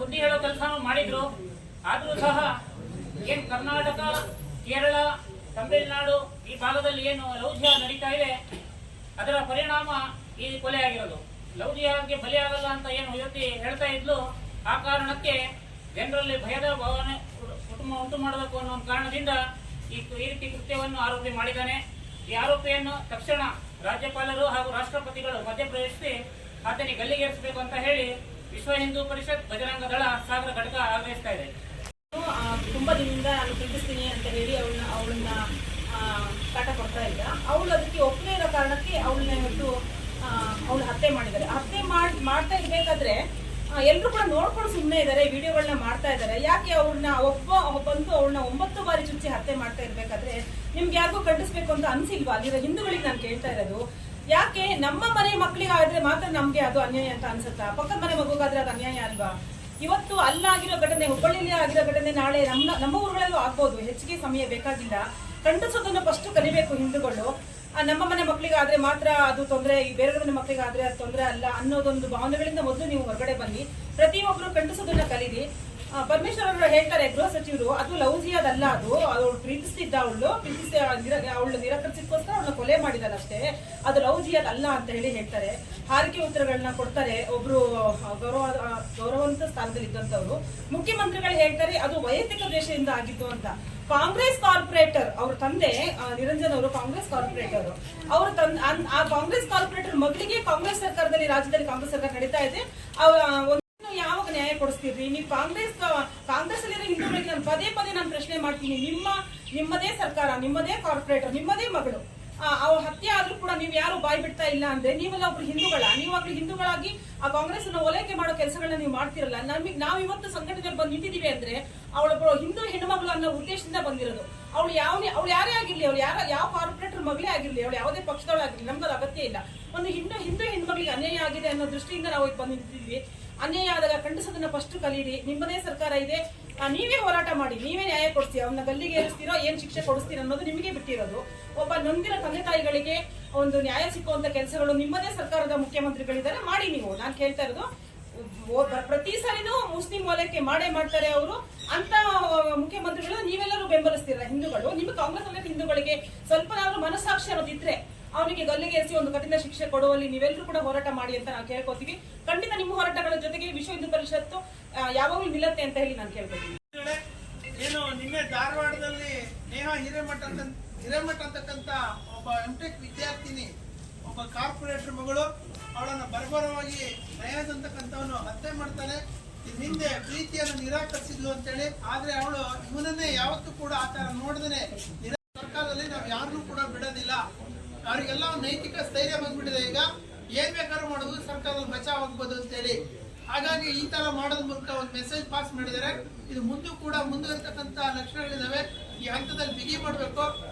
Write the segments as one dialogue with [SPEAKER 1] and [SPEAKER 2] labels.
[SPEAKER 1] ಬುದ್ಧಿ ಹೇಳೋ ಕೆಲಸನೂ ಮಾಡಿದ್ರು. ಆದ್ರೂ ಸಹ ಏನ್ ಕರ್ನಾಟಕ, ಕೇರಳ, ತಮಿಳುನಾಡು ಈ ಭಾಗದಲ್ಲಿ ಏನು ಲವ್ ಜಿಹಾದ್ ನಡೀತಾ ಇದೆ, ಅದರ ಪರಿಣಾಮ ಈ ಕೊಲೆ ಆಗಿರೋದು. ಲವ್ ಜಿಹಾದ್ಗೆ ಬಲಿಯಾಗಲ್ಲ ಅಂತ ಏನು ಯುವತಿ ಹೇಳ್ತಾ ಇದ್ಲು, ಆ ಕಾರಣಕ್ಕೆ ಜನರಲ್ಲಿ ಭಯದ ಭಾವನೆ ಕುಟುಂಬ ಉಂಟು ಮಾಡಬೇಕು ಅನ್ನೋ ಒಂದು ಕಾರಣದಿಂದ ಈ ರೀತಿ ಕೃತ್ಯವನ್ನು ಆರೋಪಿ ಮಾಡಿದ್ದಾನೆ. ಈ ಆರೋಪಿಯನ್ನು ತಕ್ಷಣ ರಾಜ್ಯಪಾಲರು ಹಾಗೂ ರಾಷ್ಟ್ರಪತಿಗಳು ಮಧ್ಯಪ್ರವೇಶಿಸಿ ಆತನಿಗೆ ಗಲ್ಲಿಗೇರಿಸಬೇಕು ಅಂತ ಹೇಳಿ ವಿಶ್ವ ಹಿಂದೂ ಪರಿಷತ್, ಬಜರಂಗ ದಳ, ಸಾಗರ ಘಟಕ ಆಗ್ರಹಿಸ್ತಾ ಇದೆ.
[SPEAKER 2] ತುಂಬಾ ದಿನದಿಂದ ನಾನು ಪ್ರೀತಿಸ್ತೀನಿ ಅಂತ ಹೇಳಿ ಅವಳನ್ನ ಕಾಟ ಕೊಡ್ತಾ ಇದ್ದ. ಅವಳು ಅದಕ್ಕೆ ಒಪ್ಪದೇ ಇರೋ ಕಾರಣಕ್ಕೆ ಅವಳನ್ನ ಇವತ್ತು ಅವಳು ಹತ್ಯೆ ಮಾಡಿದ್ದಾರೆ. ಹತ್ಯೆ ಮಾಡ್ತಾ ಇರ್ಬೇಕಾದ್ರೆ ಎಲ್ಲರೂ ಕೂಡ ನೋಡ್ಕೊಂಡು ಸುಮ್ಮನೆ ಇದ್ದಾರೆ, ವಿಡಿಯೋಗಳನ್ನ ಮಾಡ್ತಾ ಇದ್ದಾರೆ. ಯಾಕೆ ಅವ್ರನ್ನ ಬಂದು ಅವಳನ್ನ 9 ಬಾರಿ ಚುಚ್ಚಿ ಹತ್ಯೆ ಮಾಡ್ತಾ ಇರ್ಬೇಕಾದ್ರೆ ನಿಮ್ಗೆ ಯಾರಿಗೂ ಖಂಡಿಸ್ಬೇಕು ಅಂತ ಅನ್ಸಿಲ್ವಾ? ಅಲ್ಲಿರೋ ಹಿಂದೂಗಳಿಗೆ ನಾನು ಕೇಳ್ತಾ ಇರೋದು, ಯಾಕೆ ನಮ್ಮ ಮನೆ ಮಕ್ಕಳಿಗಾದ್ರೆ ಮಾತ್ರ ನಮ್ಗೆ ಅದು ಅನ್ಯಾಯ ಅಂತ ಅನ್ಸುತ್ತಾ? ಪಕ್ಕದ ಮನೆ ಮಗುಗಾದ್ರೆ ಅದು ಅನ್ಯಾಯ ಅಲ್ವಾ? ಇವತ್ತು ಅಲ್ಲಾಗಿರೋ ಘಟನೆ, ಹುಬ್ಬಳ್ಳಿಯಲ್ಲಿ ಆಗಿರೋ ಘಟನೆ ನಾಳೆ ನಮ್ಮ ಊರುಗಳಲ್ಲೂ ಆಗ್ಬೋದು. ಹೆಚ್ಚಿಗೆ ಸಮಯ ಬೇಕಾಗಿಲ್ಲ. ಖಂಡಿಸೋದನ್ನ ಫಸ್ಟ್ ಕಲಿಬೇಕು ಹಿಂದೂಗಳು. ನಮ್ಮ ಮನೆ ಮಕ್ಕಳಿಗಾದ್ರೆ ಮಾತ್ರ ಅದು ತೊಂದರೆ, ಬೇರೆ ಮನೆ ಮಕ್ಕಳಿಗಾದ್ರೆ ಅದು ತೊಂದರೆ ಅಲ್ಲ ಅನ್ನೋದೊಂದು ಭಾವನೆಗಳಿಂದ ಮೊದಲು ನೀವು ಹೊರಗಡೆ ಬನ್ನಿ. ಪ್ರತಿಯೊಬ್ಬರು ಖಂಡಿಸೋದನ್ನ ಕಲೀರಿ. ಪರಮೇಶ್ವರ್ ಅವರು ಹೇಳ್ತಾರೆ, ಗೃಹ ಸಚಿವರು, ಅದು ಲವ್ ಜಿಹಾದ್ ಅದು ಅವಳು ಪ್ರೀತಿಸ್ತಿದ್ದ, ಅವಳು ನಿರಾಕರಿಸಿದಕ್ಕೋಸ್ಕರ ಅವಳನ್ನ ಕೊಲೆ ಮಾಡಿದಾರೆ ಅಷ್ಟೇ, ಅದು ಲವ್ ಜಿಹಾದ್ ಅಲ್ಲ ಅಂತ ಹೇಳಿ ಹೇಳ್ತಾರೆ. ಹಾರಿಕೆ ಉತ್ತರಗಳನ್ನ ಕೊಡ್ತಾರೆ ಒಬ್ರು ಗೌರವಂತ ಸ್ಥಾನದಲ್ಲಿ ಇದ್ದಂತವ್ರು. ಮುಖ್ಯಮಂತ್ರಿಗಳು ಹೇಳ್ತಾರೆ ಅದು ವೈಯಕ್ತಿಕ ದ್ವೇಷದಿಂದ ಆಗಿತ್ತು ಅಂತ. ಕಾಂಗ್ರೆಸ್ ಕಾರ್ಪೊರೇಟರ್, ಅವ್ರ ತಂದೆ ನಿರಂಜನ್ ಅವರು ಕಾಂಗ್ರೆಸ್ ಕಾರ್ಪೊರೇಟರ್, ಆ ಕಾಂಗ್ರೆಸ್ ಕಾರ್ಪೊರೇಟರ್ ಮಗಳಿಗೆ ಕಾಂಗ್ರೆಸ್ ಸರ್ಕಾರದಲ್ಲಿ, ರಾಜ್ಯದಲ್ಲಿ ಕಾಂಗ್ರೆಸ್ ಸರ್ಕಾರ ನಡೀತಾ ಇದೆ. ಯಾವಾಗ ನ್ಯಾಯ ಕೊಡಿಸ್ತೀರಿ ನೀವು? ಕಾಂಗ್ರೆಸ್ ಅಲ್ಲಿರೋ ಹಿಂದೂಗಳಿಗೆ ನಾನು ಪದೇ ನಾನು ಪ್ರಶ್ನೆ ಮಾಡ್ತೀನಿ. ನಿಮ್ಮದೇ ಸರ್ಕಾರ, ನಿಮ್ಮದೇ ಕಾರ್ಪೊರೇಟರ್, ನಿಮ್ಮದೇ ಮಗಳು ಅವ್ರ ಹತ್ಯೆ ಆದ್ರೂ ಕೂಡ ನೀವು ಯಾರು ಬಾಯ್ ಬಿಡ್ತಾ ಇಲ್ಲ ಅಂದ್ರೆ ನೀವೆಲ್ಲ ಒಬ್ರು ನೀವಾಗ್ಲೂ ಹಿಂದೂಗಳಾಗಿ ಆ ಕಾಂಗ್ರೆಸ್ ಅನ್ನು ಓಲೈಕೆ ಮಾಡೋ ಕೆಲಸಗಳನ್ನ ನೀವು ಮಾಡ್ತಿರಲ್ಲ. ನಾವು ಇವತ್ತು ಸಂಘಟನೆಯಲ್ಲಿ ಬಂದು ನಿಂತಿದೀವಿ ಅಂದ್ರೆ ಅವಳೊಬ್ಬರು ಹಿಂದೂ ಹೆಣ್ಣುಮಗಳು ಅನ್ನೋ ಉದ್ದೇಶದಿಂದ ಬಂದಿರೋದು. ಅವಳು ಯಾರೇ ಆಗಿರ್ಲಿ, ಅವಳು ಯಾವ ಕಾರ್ಪೊರೇಟರ್ ಮಗಳೇ ಆಗಿರ್ಲಿ, ಅವಳು ಯಾವುದೇ ಪಕ್ಷದವಳಾಗಿರ್ಲಿ, ನಮ್ಗದು ಅಗತ್ಯ ಇಲ್ಲ. ಒಂದು ಹಿಂದೂ ಹೆಣ್ಮಗಳಿಗೆ ಅನ್ಯಾಯ ಆಗಿದೆ ಅನ್ನೋ ದೃಷ್ಟಿಯಿಂದ ನಾವು ಬಂದು ನಿಂತಿದ್ವಿ. ಅನ್ಯಾಯ ಆದಾಗ ಖಂಡಿಸೋದನ್ನ ಫಸ್ಟ್ ಕಲೀರಿ. ನಿಮ್ಮದೇ ಸರ್ಕಾರ ಇದೆ, ನೀವೇ ಹೋರಾಟ ಮಾಡಿ, ನೀವೇ ನ್ಯಾಯ ಕೊಡಿಸ್ತೀರ. ಅವನ್ನ ಗಲ್ಲಿಗೆ ಏರಿಸ್ತೀರೋ, ಏನ್ ಶಿಕ್ಷೆ ಕೊಡಿಸ್ತೀರ ಅನ್ನೋದು ನಿಮಗೆ ಬಿಟ್ಟಿರೋದು. ಒಬ್ಬ ನೊಂದಿರೋ ತಂದೆ ತಾಯಿಗಳಿಗೆ ಒಂದು ನ್ಯಾಯ ಸಿಕ್ಕುವಂತ ಕೆಲಸಗಳು ನಿಮ್ಮದೇ ಸರ್ಕಾರದ ಮುಖ್ಯಮಂತ್ರಿಗಳಿದ್ದಾರೆ, ಮಾಡಿ. ನೀವು ನಾನು ಕೇಳ್ತಾ ಇರೋದು, ಪ್ರತಿ ಸಾರಿನೂ ಮುಸ್ಲಿಂ ಓಲೈಕೆ ಮಾಡ್ತಾರೆ ಅವರು ಅಂತ ಮುಖ್ಯಮಂತ್ರಿಗಳು ನೀವೆಲ್ಲರೂ ಬೆಂಬಲಿಸ್ತೀರ ಹಿಂದೂಗಳು. ನಿಮ್ಗೆ ಕಾಂಗ್ರೆಸ್ ಅಲ್ಲೇ ಹಿಂದೂಗಳಿಗೆ ಸ್ವಲ್ಪನಾದ್ರೂ ಮನಸ್ಸಾಕ್ಷಿ ಅನ್ನೋದಿದ್ರೆ ಅವನಿಗೆ ಗಲ್ಲಿಗೇರಿಸಿ ಒಂದು ಕಠಿಣ ಶಿಕ್ಷೆ ಕೊಡುವಲ್ಲಿ ನೀವೆಲ್ಲರೂ ಕೂಡ ಹೋರಾಟ ಮಾಡಿ ಅಂತ ನಾವು ಕೇಳ್ಕೊತೀವಿ. ಖಂಡಿತ ನಿಮ್ಮ ಹೋರಾಟಗಳ ಜೊತೆಗೆ ವಿಶ್ವ ಹಿಂದೂ ಪರಿಷತ್ತು ಯಾವಾಗಲೂ ನಿಲ್ಲತ್ತೆ ಅಂತ ಹೇಳಿ ನಾನು ಕೇಳ್ಕೊತೀವಿ.
[SPEAKER 3] ಏನು ನಿನ್ನೆ ಧಾರವಾಡದಲ್ಲಿ ನೇಹಾ ಹಿರೇಮಠ ಅಂತಕ್ಕಂಥ ಒಬ್ಬ ಎಂಟೆಕ್ ವಿದ್ಯಾರ್ಥಿನಿ, ಒಬ್ಬ ಕಾರ್ಪೊರೇಟರ್ ಮಗಳು, ಅವಳನ್ನು ಬರ್ಬರವಾಗಿ ನಯಾಜ್ ಅಂತಕ್ಕಂಥವನು ಹತ್ಯೆ ಮಾಡ್ತಾನೆ. ಹಿಂದೆ ಪ್ರೀತಿಯನ್ನು ನಿರಾಕರಿಸಿದ್ಲು ಅಂತೇಳಿ. ಆದ್ರೆ ಅವಳು ಇವನನ್ನೇ ಯಾವತ್ತೂ ಕೂಡ ಆ ತರ ನೋಡಿದ್ರೆ ಸರ್ಕಾರದಲ್ಲಿ ನಾವು ಯಾರನ್ನೂ ಕೂಡ ಬಿಡೋದಿಲ್ಲ. ಅವರಿಗೆಲ್ಲ ನೈತಿಕ ಸ್ಥೈರ್ಯ ಬಂದ್ಬಿಟ್ಟಿದೆ. ಈಗ ಏನ್ ಬೇಕಾದ್ರೂ ಮಾಡೋದು, ಸರ್ಕಾರದಲ್ಲಿ ಬಚಾವ್ ಆಗ್ಬೋದು ಅಂತೇಳಿ. ಹಾಗಾಗಿ ಈ ತರ ಮಾಡೋದ್ ಮೂಲಕ ಒಂದು ಮೆಸೇಜ್ ಪಾಸ್ ಮಾಡಿದ್ದಾರೆ. ಇದು ಮುಂದೂ ಕೂಡ ಮುಂದುವರಿತಕ್ಕಂತ ಲಕ್ಷಣಗಳಿದಾವೆ. ಈ ಹಂತದಲ್ಲಿ ಬಿಗಿ ಮಾಡಬೇಕು.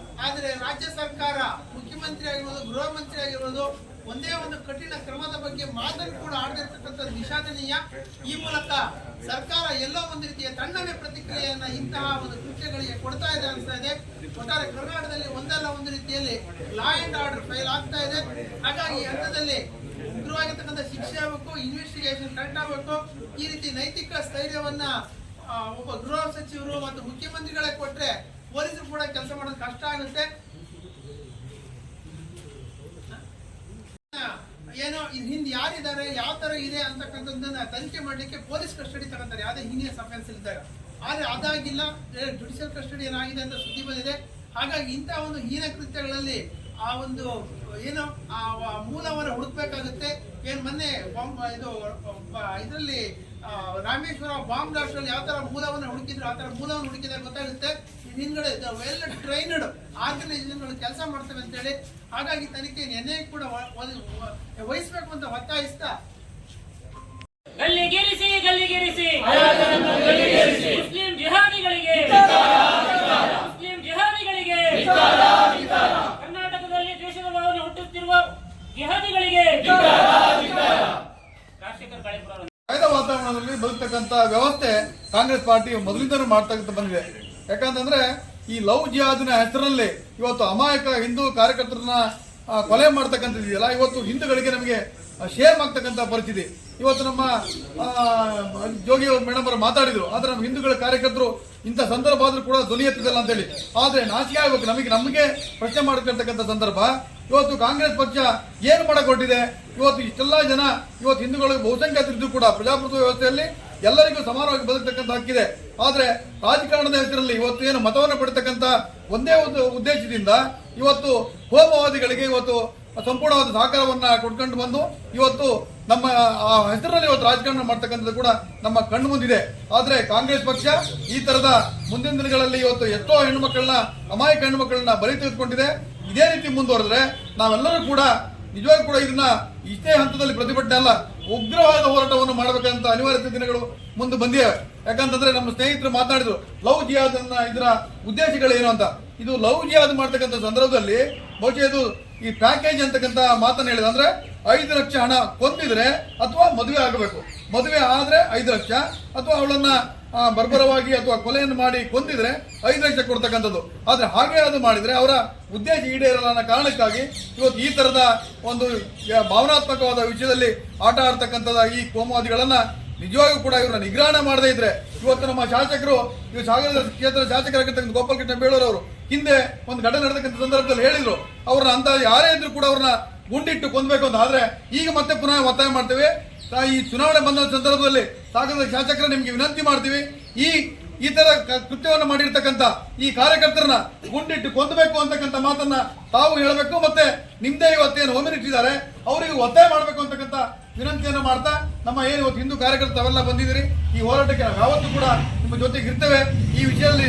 [SPEAKER 3] ಆದ್ರೆ ರಾಜ್ಯ ಸರ್ಕಾರ, ಮುಖ್ಯಮಂತ್ರಿ ಆಗಿರ್ಬೋದು, ಗೃಹ ಮಂತ್ರಿ ಆಗಿರ್ಬೋದು, ಒಂದೇ ಒಂದು ಕಠಿಣ ಕ್ರಮದ ಬಗ್ಗೆ ಮಾತನ್ನು ಕೂಡ ಆಡದಿರ್ತಕ್ಕಂಥದ್ದು ವಿಷಾದನೀಯ. ಈ ಮೂಲಕ ಸರ್ಕಾರ ಎಲ್ಲೋ ಒಂದು ರೀತಿಯ ತಣ್ಣನೆ ಪ್ರತಿಕ್ರಿಯೆಯನ್ನ ಇಂತಹ ಒಂದು ಕೃತ್ಯಗಳಿಗೆ ಕೊಡ್ತಾ ಇದೆ ಅನ್ಸ್ತಾ ಇದೆ. ಒಟ್ಟಾರೆ ಕರ್ನಾಟಕದಲ್ಲಿ ಒಂದಲ್ಲ ಒಂದು ರೀತಿಯಲ್ಲಿ ಲಾ ಅಂಡ್ ಆರ್ಡರ್ ಫೈಲ್ ಆಗ್ತಾ ಇದೆ. ಹಾಗಾಗಿ ಹಂತದಲ್ಲಿ ಉಗ್ರವಾಗಿರ್ತಕ್ಕಂಥ ಶಿಕ್ಷೆ ಆಗಬೇಕು, ಇನ್ವೆಸ್ಟಿಗೇಷನ್ ಕರೆಕ್ಟ್ ಆಗಬೇಕು. ಈ ರೀತಿ ನೈತಿಕ ಸ್ಥೈರ್ಯವನ್ನ ಒಬ್ಬ ಗೃಹ ಸಚಿವರು ಮತ್ತು ಮುಖ್ಯಮಂತ್ರಿಗಳೇ ಕೊಟ್ರೆ ಪೊಲೀಸರು ಕೂಡ ಕೆಲಸ ಮಾಡೋದು ಕಷ್ಟ ಆಗುತ್ತೆ. ಏನೋ ಹಿಂದೆ ಯಾರಿದ್ದಾರೆ, ಯಾವ ತರ ಇದೆ ಅಂತಕ್ಕಂಥದ್ದನ್ನ ತನಿಖೆ ಮಾಡ್ಲಿಕ್ಕೆ ಪೊಲೀಸ್ ಕಸ್ಟಡಿ ತಗೊಂತಾರೆ, ಯಾವುದೇ ಹೀನಿಯಸ್ ಅಫೆನ್ಸ್ ಇದ್ದಾಗ. ಆದ್ರೆ ಅದಾಗಿಲ್ಲ, ಜುಡಿಷಿಯಲ್ ಕಸ್ಟಡಿ ಏನಾಗಿದೆ ಅಂತ ಸುದ್ದಿ ಬಂದಿದೆ. ಹಾಗಾಗಿ ಇಂತಹ ಒಂದು ಹೀನ ಕೃತ್ಯಗಳಲ್ಲಿ ಆ ಒಂದು ಏನೋ ಆ ಮೂಲವನ್ನು ಹುಡುಕ್ಬೇಕಾಗುತ್ತೆ. ಏನ್ ಮೊನ್ನೆ ಇದರಲ್ಲಿ ರಾಮೇಶ್ವರ ಬಾಂಬ್ ಬ್ಲಾಸ್ಟ್ ಅಲ್ಲಿ ಯಾವ ತರ ಮೂಲವನ್ನು ಹುಡುಕಿದ್ರು, ಆ ತರ ಮೂಲವನ್ನು ಹುಡುಕಿದಾಗ ಗೊತ್ತಾಗುತ್ತೆ ಹಿಂದ್ಗಡೆ ವೆಲ್ ಟ್ರೈನ್ಡ್ ಆರ್ಗನೈಸೇಷನ್ಗಳು ಕೆಲಸ ಮಾಡ್ತವೆ ಅಂತ ಹೇಳಿ. ಹಾಗಾಗಿ ತನಿಖೆ ಎನ್ಐ ಕೂಡ ವಹಿಸಬೇಕು ಅಂತ ಒತ್ತಾಯಿಸ್ತಾ
[SPEAKER 1] ಗಲ್ಲಿಗೇರಿಸಿ ಮುಸ್ಲಿಂ ಜಿಹಾದಿಗಳಿಗೆ ಕರ್ನಾಟಕದಲ್ಲಿ ದ್ವೇಷದ ಭಾವನೆ ಹುಟ್ಟುತ್ತಿರುವ ಜಿಹಾದಿಗಳಿಗೆ
[SPEAKER 4] ವಾತಾವರಣದಲ್ಲಿ ಬದುಕ್ತಕ್ಕಂತ ವ್ಯವಸ್ಥೆ ಕಾಂಗ್ರೆಸ್ ಪಾರ್ಟಿ ಮೊದಲಿಂದಲೂ ಮಾಡ್ತಕ್ಕಂಥ ಬಂದಿದೆ. ಯಾಕಂತಂದ್ರೆ ಈ ಲವ್ ಜಿಹಾದಿನ ಹೆಸರಲ್ಲಿ ಇವತ್ತು ಅಮಾಯಕ ಹಿಂದೂ ಕಾರ್ಯಕರ್ತರನ್ನ ಕೊಲೆ ಮಾಡ್ತಕ್ಕಂಥದ್ದಿದೆಯಲ್ಲ, ಇವತ್ತು ಹಿಂದೂಗಳಿಗೆ ನಮಗೆ ಶೇರ್ ಮಾಡ್ತಕ್ಕಂಥ ಪರಿಸ್ಥಿತಿ. ಇವತ್ತು ನಮ್ಮ ಜೋಗಿ ಮೇಡಮ್ ಅವರು ಮಾತಾಡಿದ್ರು. ಆದ್ರೆ ನಮ್ಮ ಹಿಂದೂಗಳ ಕಾರ್ಯಕರ್ತರು ಇಂಥ ಸಂದರ್ಭ ಆದ್ರೂ ಕೂಡ ಧ್ವನಿ ಎತ್ತಿದಲ್ಲ ಅಂತೇಳಿ. ಆದ್ರೆ ನಾಚಿಕೆ ಆಗ್ಬೇಕು ನಮಗೆ ಪ್ರಶ್ನೆ ಮಾಡ್ಕೊಳ್ತಕ್ಕಂಥ ಸಂದರ್ಭ. ಇವತ್ತು ಕಾಂಗ್ರೆಸ್ ಪಕ್ಷ ಏನು ಮಾಡಕೊಟ್ಟಿದೆ? ಇವತ್ತು ಇಷ್ಟೆಲ್ಲ ಜನ ಇವತ್ತು ಹಿಂದೂಗಳಿಗೆ ಬಹುಸಂಖ್ಯಾತರಿದ್ದು ಕೂಡ ಪ್ರಜಾಪ್ರಭುತ್ವ ವ್ಯವಸ್ಥೆಯಲ್ಲಿ ಎಲ್ಲರಿಗೂ ಸಮಾನವಾಗಿ ಬದುಕತಕ್ಕಂಥ ಹಕ್ಕಿದೆ. ಆದ್ರೆ ರಾಜಕಾರಣದ ಹೆಸರಲ್ಲಿ ಇವತ್ತು ಏನು ಮತವನ್ನು ಪಡೆತಕ್ಕಂಥ ಒಂದೇ ಒಂದು ಉದ್ದೇಶದಿಂದ ಇವತ್ತು ಹೋಮವಾದಿಗಳಿಗೆ ಇವತ್ತು ಸಂಪೂರ್ಣವಾದ ಸಹಕಾರವನ್ನ ಕೊಡ್ಕೊಂಡು ಬಂದು ಇವತ್ತು ನಮ್ಮ ಆ ಹೆಸರಲ್ಲಿ ಇವತ್ತು ರಾಜಕಾರಣ ಮಾಡ್ತಕ್ಕಂಥದ್ದು ಕೂಡ ನಮ್ಮ ಕಣ್ಣು ಮುಂದಿದೆ. ಆದ್ರೆ ಕಾಂಗ್ರೆಸ್ ಪಕ್ಷ ಈ ತರದ ಮುಂದಿನ ದಿನಗಳಲ್ಲಿ ಇವತ್ತು ಎಷ್ಟೋ ಹೆಣ್ಣುಮಕ್ಕಳನ್ನ, ಅಮಾಯಕ ಹೆಣ್ಣುಮಕ್ಕಳನ್ನ ಬಲಿ ತೆಗೆದುಕೊಂಡಿದೆ. ಇದೇ ರೀತಿ ಮುಂದುವರೆದ್ರೆ ನಾವೆಲ್ಲರೂ ಕೂಡ ನಿಜವಾಗ್ಲೂ ಕೂಡ ಇದನ್ನ ಇಷ್ಟೇ ಹಂತದಲ್ಲಿ ಪ್ರತಿಭಟನೆ ಅಲ್ಲ, ಉಗ್ರವಾದ ಹೋರಾಟವನ್ನು ಮಾಡಬೇಕಂತ ಅನಿವಾರ್ಯತೆ ದಿನಗಳು ಮುಂದೆ ಬಂದಿವೆ. ಯಾಕಂತಂದ್ರೆ ನಮ್ಮ ಸ್ನೇಹಿತರು ಮಾತನಾಡಿದ್ರು ಲವ್ ಜಿಹಾದ್ ಇದರ ಉದ್ದೇಶಗಳೇನು ಅಂತ. ಇದು ಲವ್ ಜಿಹಾದ್ ಮಾಡ್ತಕ್ಕಂಥ ಸಂದರ್ಭದಲ್ಲಿ ಬಹುಶಃ ಇದು ಈ ಪ್ಯಾಕೇಜ್ ಅಂತಕ್ಕಂಥ ಮಾತನ್ನ ಹೇಳಿದ ಅಂದ್ರೆ 5 ಲಕ್ಷ ಹಣ ಕೊಂದಿದ್ರೆ ಅಥವಾ ಮದುವೆ ಆಗಬೇಕು, ಮದುವೆ ಆದ್ರೆ 5 ಲಕ್ಷ, ಅಥವಾ ಅವಳನ್ನ ಬರ್ಬರವಾಗಿ ಅಥವಾ ಕೊಲೆಯನ್ನು ಮಾಡಿ ಕೊಂದಿದ್ರೆ 5 ಲಕ್ಷ ಕೊಡ್ತಕ್ಕಂಥದ್ದು. ಆದ್ರೆ ಹಾಗೆ ಅದು ಮಾಡಿದ್ರೆ ಅವರ ಉದ್ದೇಶ ಈಡೇರಲ್ಲ ಅನ್ನೋ ಕಾರಣಕ್ಕಾಗಿ ಇವತ್ತು ಈ ತರದ ಒಂದು ಭಾವನಾತ್ಮಕವಾದ ವಿಷಯದಲ್ಲಿ ಆಟ ಆಡ್ತಕ್ಕಂಥದ್ದು ಈ ಕೋಮುವಾದಿಗಳನ್ನ ನಿಜವಾಗಿಯೂ ಕೂಡ ಇವ್ರನ್ನ ನಿಗ್ರಹಣ ಮಾಡದೇ ಇದ್ರೆ ಇವತ್ತು ನಮ್ಮ ಶಾಸಕರು ಇವು ಸಾಗರ ಕ್ಷೇತ್ರದ ಶಾಸಕರಾಗಿರ್ತಕ್ಕಂಥ ಗೋಪಾಲಕೃಷ್ಣ ಬೇಳೂರವರು ಹಿಂದೆ ಒಂದು ಘಟನೆ ನಡೆತಕ್ಕಂಥ ಸಂದರ್ಭದಲ್ಲಿ ಹೇಳಿದ್ರು ಅವ್ರನ್ನ ಅಂತ ಯಾರೇ ಇದ್ರು ಕೂಡ ಅವ್ರನ್ನ ಗುಂಡಿಟ್ಟು ಕೊಂದಬೇಕು ಅಂತ. ಆದ್ರೆ ಈಗ ಮತ್ತೆ ಪುನಃ ಒತ್ತಾಯ ಮಾಡ್ತೇವೆ. ಈ ಚುನಾವಣೆ ಬಂದ ಸಂದರ್ಭದಲ್ಲಿ ಸಾಗರದ ಶಾಸಕರ ನಿಮ್ಗೆ ವಿನಂತಿ ಮಾಡ್ತೀವಿ, ಈ ತರ ಕೃತ್ಯವನ್ನು ಮಾಡಿರ್ತಕ್ಕಂಥ ಈ ಕಾರ್ಯಕರ್ತರನ್ನ ಗುಂಡಿಟ್ಟು ಕೊಂದಬೇಕು ಅಂತಕ್ಕಂಥ ಮಾತನ್ನ ತಾವು ಹೇಳಬೇಕು. ಮತ್ತೆ ನಿಮ್ದೇ ಇವತ್ತೇನು ಹೋಮ್ ಮಿನಿಸ್ಟರ್ ಇದ್ದಾರೆ ಅವರಿಗೆ ಒತ್ತಾಯ ಮಾಡಬೇಕು ಅಂತಕ್ಕಂಥ ವಿನಂತಿಯನ್ನು ಮಾಡ್ತಾ ನಮ್ಮ ಏನು ಇವತ್ತು ಹಿಂದೂ ಕಾರ್ಯಕರ್ತರು ಅವೆಲ್ಲ ಬಂದಿದ್ದೀರಿ, ಈ ಹೋರಾಟಕ್ಕೆ ನಾವು ಯಾವತ್ತೂ ಕೂಡ ನಿಮ್ಮ ಜೊತೆಗೆ ಇರ್ತೇವೆ. ಈ ವಿಷಯದಲ್ಲಿ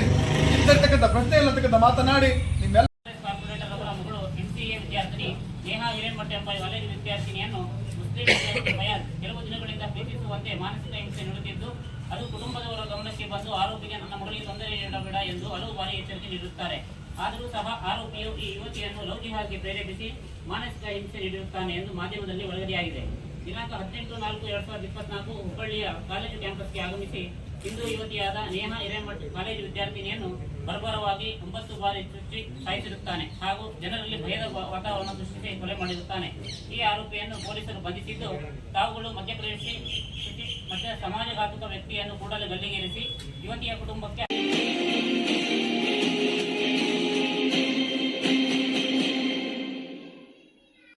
[SPEAKER 4] ಇರ್ತಕ್ಕಂಥ ಪ್ರಶ್ನೆ ಇಲ್ಲ ಅಂತಕ್ಕಂಥ ಮಾತನಾಡಿ ನಿಮ್ಮೆಲ್ಲ
[SPEAKER 1] ಕಾರ್ಪೊರೇಟರ್ ಅವರ ಮಗಳು MCA ವಿದ್ಯಾರ್ಥಿನಿ ನೇಹಾ ಹಿರೇಮಠ ಎಂಬ ಕಾಲೇಜು ವಿದ್ಯಾರ್ಥಿನಿಯನ್ನು ಮುಸ್ಲಿಂ ವಿದ್ಯಾರ್ಥಿ ಫಯಾಜ್ ಕೆಲವು ದಿನಗಳಿಂದ ಪ್ರೀತಿಸುವಂತೆ ಮಾನಸಿಕ ಹಿಂಸೆ ನೀಡುತ್ತಿದ್ದು, ಅದು ಕುಟುಂಬದವರ ಗಮನಕ್ಕೆ ಬಂದು ಆರೋಪಿಗೆ ನನ್ನ ಮಗಳಿಗೆ ತೊಂದರೆ ನೀಡಬೇಡ ಎಂದು ಹಲವು ಬಾರಿ ಎಚ್ಚರಿಕೆ ನೀಡುತ್ತಾರೆ. ಆದರೂ ಸಹ ಆರೋಪಿಯು ಈ ಯುವತಿಯನ್ನು ಲವ್ ಜಿಹಾದ್ಗೆ ಪ್ರೇರೇಪಿಸಿ ಮಾನಸಿಕ ಹಿಂಸೆ ನೀಡಿರುತ್ತಾನೆ ಎಂದು ಮಾಧ್ಯಮದಲ್ಲಿ ವರದಿಯಾಗಿದೆ. ದಿನಾಂಕ 18/4/2024 ಹುಬ್ಬಳ್ಳಿಯ ಕಾಲೇಜು ಕ್ಯಾಂಪಸ್ಗೆ ಆಗಮಿಸಿ ಹಿಂದೂ ಯುವತಿಯಾದ ನೇಹಾ ಹಿರೇಮಠ್ ಕಾಲೇಜು ವಿದ್ಯಾರ್ಥಿನಿಯನ್ನು ಬರ್ಬರವಾಗಿ 9 ಬಾರಿ ಚುಚ್ಚಿ ಸಾಯಿಸಿರುತ್ತಾನೆ ಹಾಗೂ ಜನರಲ್ಲಿ ಭಯದ ವಾತಾವರಣ ಸೃಷ್ಟಿಸಿ ಕೊಲೆ ಮಾಡಿರುತ್ತಾನೆ. ಈ ಆರೋಪಿಯನ್ನು ಪೊಲೀಸರು ಬಂಧಿಸಿದ್ದು, ತಾವುಗಳು ಮಧ್ಯಪ್ರವೇಶಿಸಿ ಸಮಾಜಘಾತುಕ ವ್ಯಕ್ತಿಯನ್ನು ಕೂಡಲೇ ಗಲ್ಲಿಗೇರಿಸಿ ಯುವತಿಯ ಕುಟುಂಬಕ್ಕೆ